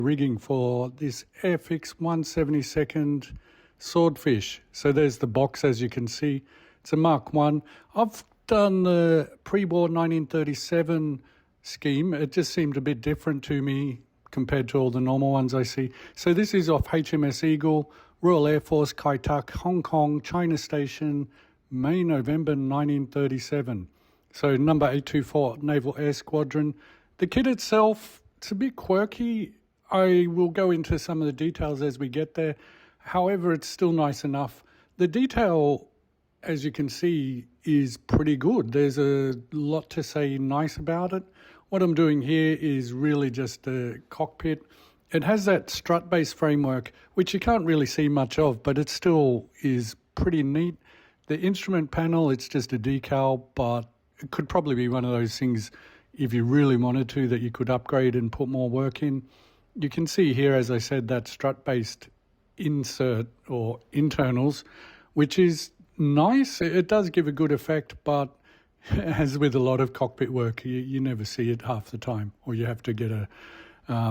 Rigging for this Airfix 1/72 Swordfish. So there's the box, as you can see. It's a Mark 1. I've done the pre-war 1937 scheme. It just seemed a bit different to me compared to all the normal ones I see. So this is off HMS Eagle, Royal Air Force, Kai Tak, Hong Kong, China Station, May, November 1937. So number 824 Naval Air Squadron. The kit itself, it's a bit quirky. I will go into some of the details as we get there. However, it's still nice enough. The detail, as you can see, is pretty good. There's a lot to say nice about it. What I'm doing here is really just the cockpit. It has that strut-based framework, which you can't really see much of, but it still is pretty neat. The instrument panel, it's just a decal, but it could probably be one of those things, if you really wanted to, that you could upgrade and put more work in. You can see here, as I said, that strut-based insert or internals, which is nice. It does give a good effect, but as with a lot of cockpit work, you never see it half the time, or you have to get a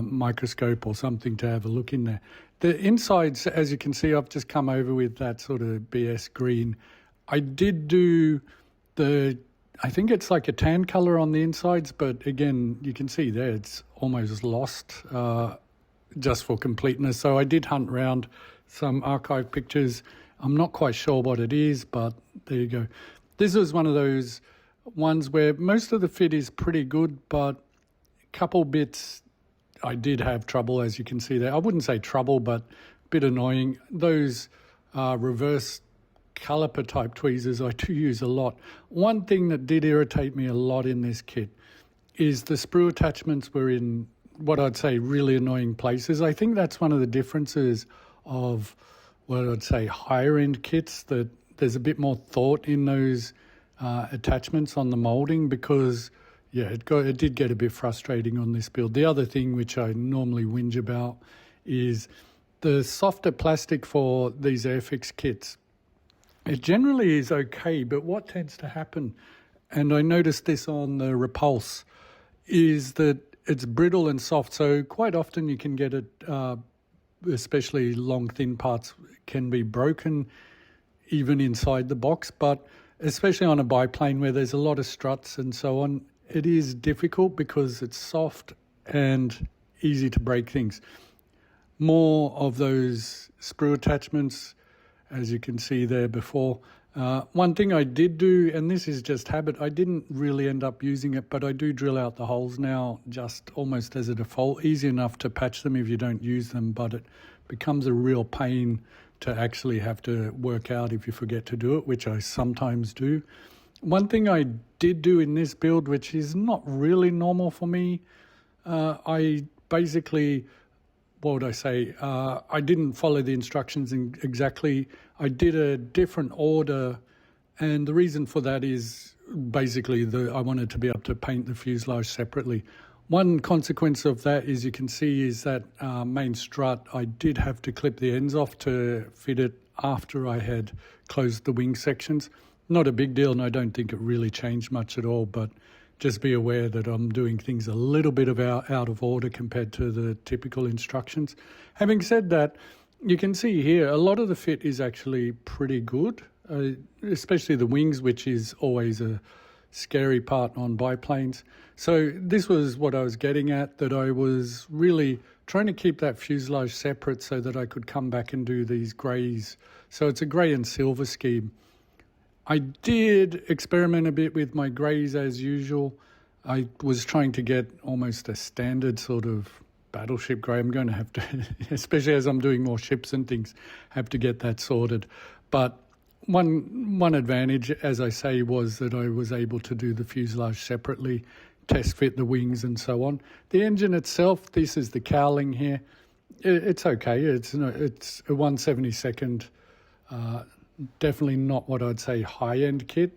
microscope or something to have a look in there. The insides, as you can see, I've just come over with that sort of BS green. I did do I think it's like a tan color on the insides, but again, you can see there it's almost lost just for completeness. So I did hunt around some archive pictures. I'm not quite sure what it is, but there you go. This was one of those ones where most of the fit is pretty good, but a couple bits I did have trouble, as you can see there. I wouldn't say trouble, but a bit annoying. Those reverse caliper type tweezers I do use a lot. One thing that did irritate me a lot in this kit is the sprue attachments were in what I'd say really annoying places. I think that's one of the differences of what I'd say higher end kits, that there's a bit more thought in those attachments on the molding, because it did get a bit frustrating on this build. The other thing which I normally whinge about is the softer plastic for these Airfix kits. It generally is okay, but what tends to happen, and I noticed this on the Repulse, is that it's brittle and soft. So quite often you can get it, especially long, thin parts can be broken even inside the box. But especially on a biplane where there's a lot of struts and so on, it is difficult because it's soft and easy to break things. More of those sprue attachments, as you can see there before. One thing I did do, and this is just habit, I didn't really end up using it, but I do drill out the holes now just almost as a default. Easy enough to patch them if you don't use them, but it becomes a real pain to actually have to work out if you forget to do it, which I sometimes do. One thing I did do in this build, which is not really normal for me, I basically... what would I say? I didn't follow the instructions exactly. I did a different order, and the reason for that is basically I wanted to be able to paint the fuselage separately. One consequence of that, as you can see, is that main strut, I did have to clip the ends off to fit it after I had closed the wing sections. Not a big deal, and I don't think it really changed much at all, but just be aware that I'm doing things a little bit out of order compared to the typical instructions. Having said that, you can see here a lot of the fit is actually pretty good, especially the wings, which is always a scary part on biplanes. So this was what I was getting at, that I was really trying to keep that fuselage separate so that I could come back and do these greys. So it's a grey and silver scheme. I did experiment a bit with my greys as usual. I was trying to get almost a standard sort of battleship grey. I'm going to have to, especially as I'm doing more ships and things, have to get that sorted. But one advantage, as I say, was that I was able to do the fuselage separately, test fit the wings and so on. The engine itself, this is the cowling here. It's okay. It's a 1/72. Definitely not what I'd say high-end kit.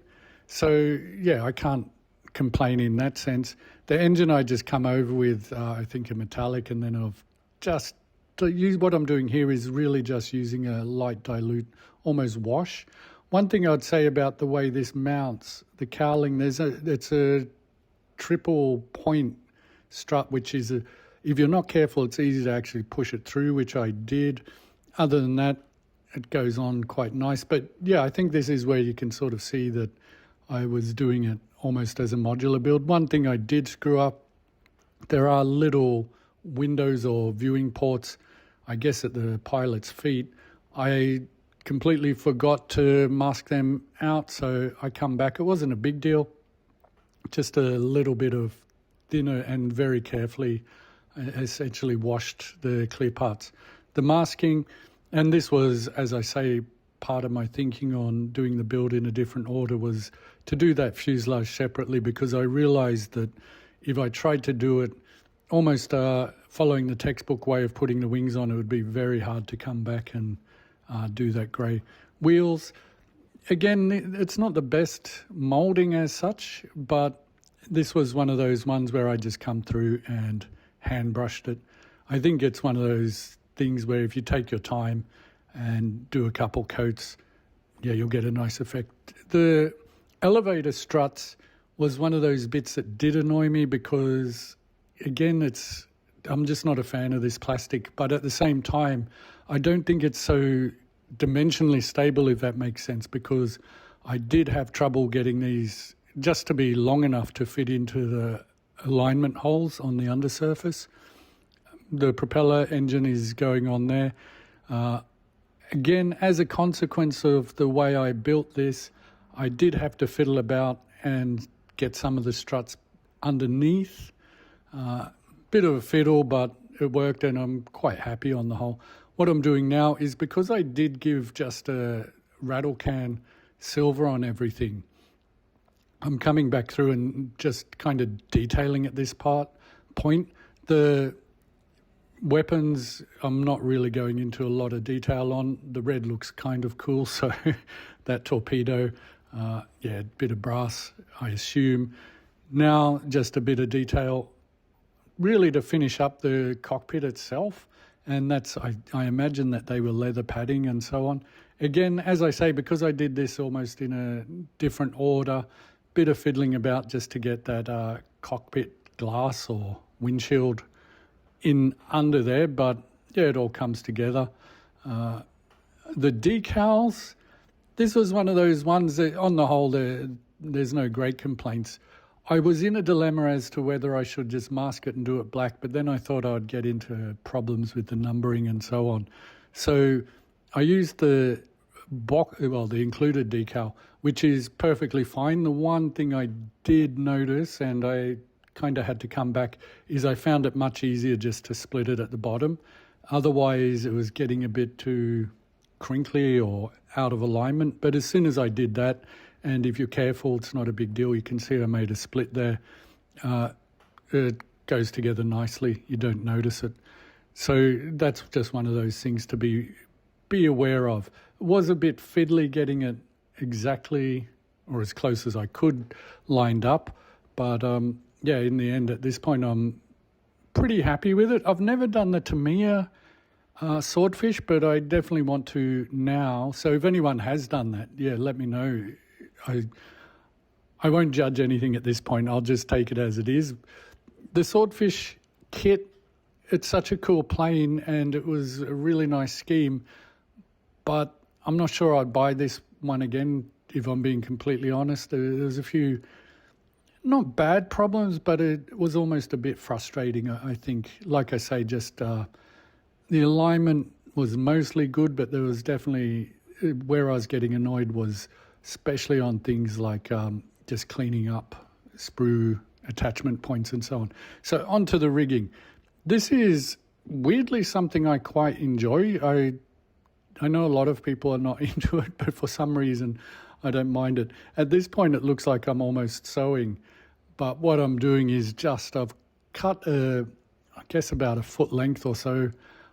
So, yeah, I can't complain in that sense. The engine I just come over with, I think, a metallic, and then I've just what I'm doing here is really just using a light dilute, almost wash. One thing I'd say about the way this mounts, the cowling, it's a triple point strut, which is if you're not careful, it's easy to actually push it through, which I did. Other than that, it goes on quite nice. But yeah, I think this is where you can sort of see that I was doing it almost as a modular build. One thing I did screw up, there are little windows or viewing ports, I guess at the pilot's feet. I completely forgot to mask them out, so I come back. It wasn't a big deal, just a little bit of thinner and very carefully essentially washed the clear parts. The masking, and this was, as I say, part of my thinking on doing the build in a different order, was to do that fuselage separately, because I realized that if I tried to do it almost following the textbook way of putting the wings on, it would be very hard to come back and do that grey. Wheels, again, it's not the best moulding as such, but this was one of those ones where I just come through and hand brushed it. I think it's one of those things where if you take your time and do a couple coats, yeah, you'll get a nice effect. The elevator struts was one of those bits that did annoy me because, again, I'm just not a fan of this plastic, but at the same time, I don't think it's so dimensionally stable, if that makes sense, because I did have trouble getting these just to be long enough to fit into the alignment holes on the undersurface. The propeller engine is going on there. Again, as a consequence of the way I built this, I did have to fiddle about and get some of the struts underneath. Bit of a fiddle, but it worked and I'm quite happy on the whole. What I'm doing now is, because I did give just a rattle can silver on everything, I'm coming back through and just kind of detailing at this point. The weapons, I'm not really going into a lot of detail on. The red looks kind of cool, so that torpedo, yeah, a bit of brass, I assume. Now, just a bit of detail, really to finish up the cockpit itself, and that's, I imagine that they were leather padding and so on. Again, as I say, because I did this almost in a different order, bit of fiddling about just to get that cockpit glass or windshield in under there, but yeah, it all comes together. The decals, this was one of those ones that on the whole there's no great complaints. I was in a dilemma as to whether I should just mask it and do it black, but then I thought I'd get into problems with the numbering and so on. So I used the included decal, which is perfectly fine. The one thing I did notice, and I kind of had to come back, is I found it much easier just to split it at the bottom. Otherwise, it was getting a bit too crinkly or out of alignment. But as soon as I did that, and if you're careful, it's not a big deal. You can see I made a split there. It goes together nicely. You don't notice it. So that's just one of those things to be aware of. It was a bit fiddly getting it exactly, or as close as I could, lined up. But yeah, in the end, at this point, I'm pretty happy with it. I've never done the Tamiya swordfish, but I definitely want to now. So if anyone has done that, yeah, let me know. I won't judge anything at this point. I'll just take it as it is. The swordfish kit, it's such a cool plane and it was a really nice scheme, but I'm not sure I'd buy this one again, if I'm being completely honest. There's a few not bad problems, but it was almost a bit frustrating, I think. Like I say, just the alignment was mostly good, but there was definitely, where I was getting annoyed was especially on things like just cleaning up sprue attachment points and so on. So onto the rigging. This is weirdly something I quite enjoy. I know a lot of people are not into it, but for some reason I don't mind it. At this point it looks like I'm almost sewing, but what I'm doing is just I've cut I guess about a foot length or so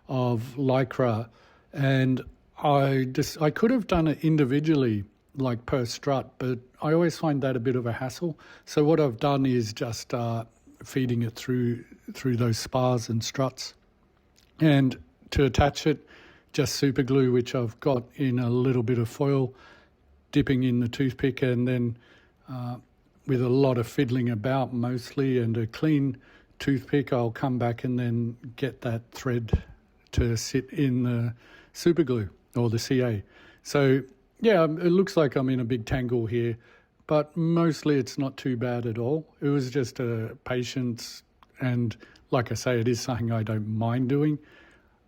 of Lycra, and I could have done it individually, like per strut, but I always find that a bit of a hassle. So what I've done is just feeding it through those spars and struts. And to attach it, just super glue, which I've got in a little bit of foil, dipping in the toothpick, and then with a lot of fiddling about mostly, and a clean toothpick, I'll come back and then get that thread to sit in the super glue or the CA. So yeah, it looks like I'm in a big tangle here, but mostly it's not too bad at all. It was just a patience, and like I say, it is something I don't mind doing.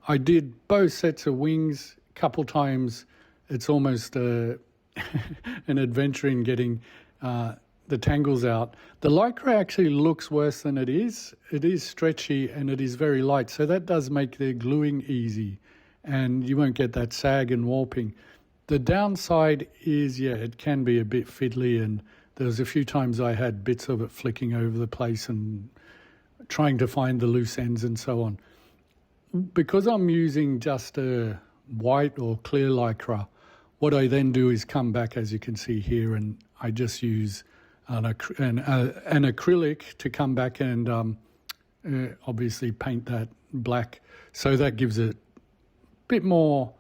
I did both sets of wings a couple times. It's almost an adventure in getting the tangles out. The Lycra actually looks worse than it is. It is stretchy and it is very light, so that does make the gluing easy, and you won't get that sag and warping. The downside is, yeah, it can be a bit fiddly, and there was a few times I had bits of it flicking over the place and trying to find the loose ends and so on. Because I'm using just a white or clear Lycra, what I then do is come back, as you can see here, and I just use an acrylic to come back and obviously paint that black. So that gives it a bit more,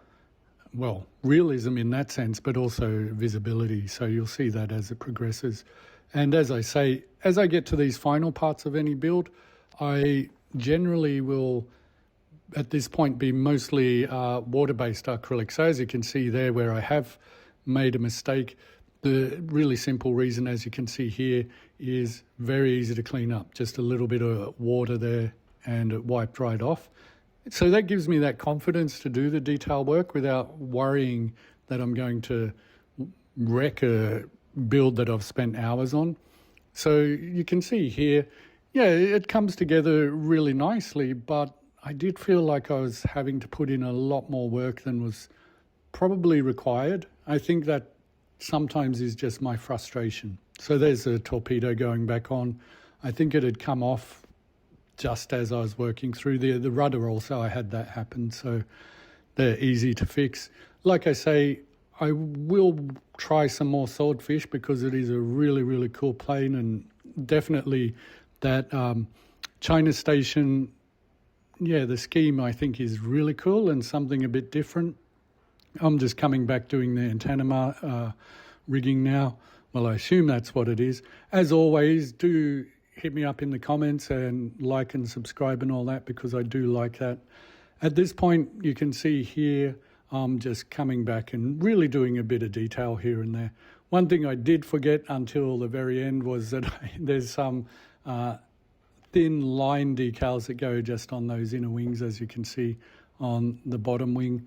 well, realism in that sense, but also visibility. So you'll see that as it progresses. And as I say, as I get to these final parts of any build, I generally will, at this point, be mostly water-based acrylic. So as you can see there, where I have made a mistake, the really simple reason, as you can see here, is very easy to clean up. Just a little bit of water there and it wiped right off. So that gives me that confidence to do the detail work without worrying that I'm going to wreck a build that I've spent hours on. So you can see here, yeah, it comes together really nicely, but I did feel like I was having to put in a lot more work than was probably required. I think that sometimes is just my frustration. So there's a torpedo going back on. I think it had come off just as I was working through the rudder also. I had that happen, so they're easy to fix. Like I say, I will try some more Swordfish because it is a really, really cool plane, and definitely that China Station, yeah, the scheme I think is really cool and something a bit different. I'm just coming back doing the antenna rigging now. Well, I assume that's what it is. As always, do hit me up in the comments and like and subscribe and all that, because I do like that. At this point, you can see here, I'm just coming back and really doing a bit of detail here and there. One thing I did forget until the very end was that there's some thin line decals that go just on those inner wings, as you can see on the bottom wing.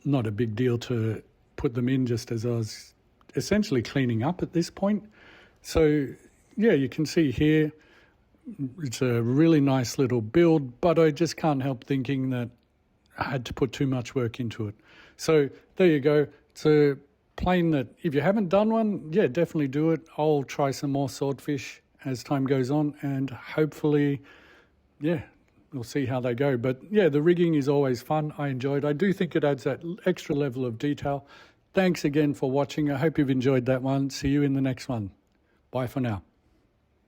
Not a big deal to put them in, just as I was essentially cleaning up at this point. So yeah, you can see here, it's a really nice little build, but I just can't help thinking that I had to put too much work into it. So there you go. It's a plane that if you haven't done one, yeah, definitely do it. I'll try some more Swordfish as time goes on, and hopefully, yeah, we'll see how they go. But yeah, the rigging is always fun. I enjoy it. I do think it adds that extra level of detail. Thanks again for watching. I hope you've enjoyed that one. See you in the next one. Bye for now.